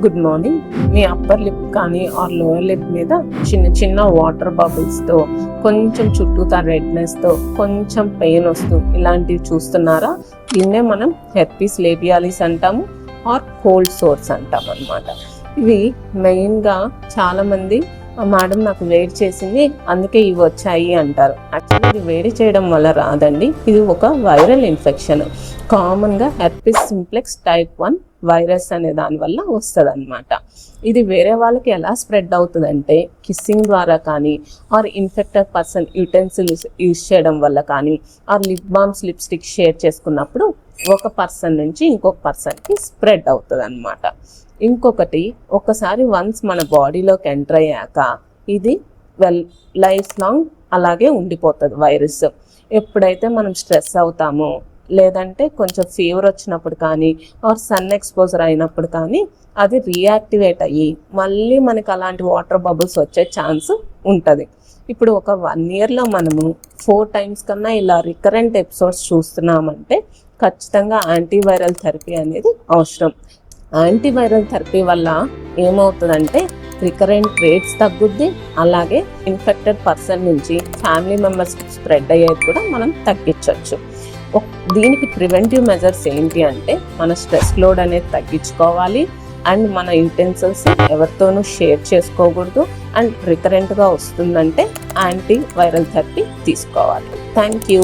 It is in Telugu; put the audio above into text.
Good morning. మీ అప్పర్ లిప్ కానీ ఆర్ లోయర్ లిప్ మీద చిన్న చిన్న వాటర్ బబుల్స్తో, కొంచెం చుట్టూతా రెడ్నెస్తో, కొంచెం పెయిన్ వస్తూ ఇలాంటివి చూస్తున్నారా? దీన్నే మనం హెర్పీస్ లేబియాలిస్ అంటాము ఆర్ కోల్డ్ సోర్స్ అంటాం అన్నమాట. ఇవి మెయిన్గా చాలామంది మేడం నాకు వేడి చేసింది అందుకే ఇవి వచ్చాయి అంటారు. యాక్చువల్లీ ఇది వేడి చేయడం వల్ల రాదండి. ఇది ఒక వైరల్ ఇన్ఫెక్షన్. కామన్గా హెర్పిస్ సింప్లెక్స్ టైప్ 1 వైరస్ అనే దాని వల్ల వస్తుంది అనమాట. ఇది వేరే వాళ్ళకి ఎలా స్ప్రెడ్ అవుతుందంటే కిస్సింగ్ ద్వారా కానీ, or infected person utensils use చేయడం వల్ల కానీ, or lip balms lipstick share చేసుకున్నప్పుడు ఒక పర్సన్ నుంచి ఇంకొక పర్సన్కి స్ప్రెడ్ అవుతుంది అనమాట. ఇంకొకటి, ఒకసారి వన్స్ మన బాడీలోకి ఎంటర్ అయ్యాక ఇది లైఫ్ లాంగ్ అలాగే ఉండిపోతుంది వైరస్. ఎప్పుడైతే మనం స్ట్రెస్ అవుతామో, లేదంటే కొంచెం ఫీవర్ వచ్చినప్పుడు కానీ, ఆర్ సన్ ఎక్స్పోజర్ అయినప్పుడు కానీ అది రియాక్టివేట్ అయ్యి మళ్ళీ మనకి అలాంటి వాటర్ బబుల్స్ వచ్చే ఛాన్స్ ఉంటుంది. ఇప్పుడు ఒక 1 ఇయర్లో మనము 4 times కన్నా ఇలా రికరెంట్ ఎపిసోడ్స్ చూస్తున్నామంటే ఖచ్చితంగా యాంటీవైరల్ థెరపీ అనేది అవసరం. యాంటీవైరల్ థెరపీ వల్ల ఏమవుతుందంటే రికరెంట్ రేట్స్ తగ్గుద్ది, అలాగే ఇన్ఫెక్టెడ్ పర్సన్ నుంచి ఫ్యామిలీ మెంబర్స్కి స్ప్రెడ్ అయ్యేది కూడా మనం తగ్గించవచ్చు. దీనికి ప్రివెంటివ్ మెజర్స్ ఏంటి అంటే మన స్ట్రెస్ లోడ్ అనేది తగ్గించుకోవాలి, అండ్ మన యూటెన్సిల్స్ ఎవరితోనూ షేర్ చేసుకోకూడదు, అండ్ రికరెంట్గా వస్తుందంటే యాంటీవైరల్ థెరపీ తీసుకోవాలి. Thank you.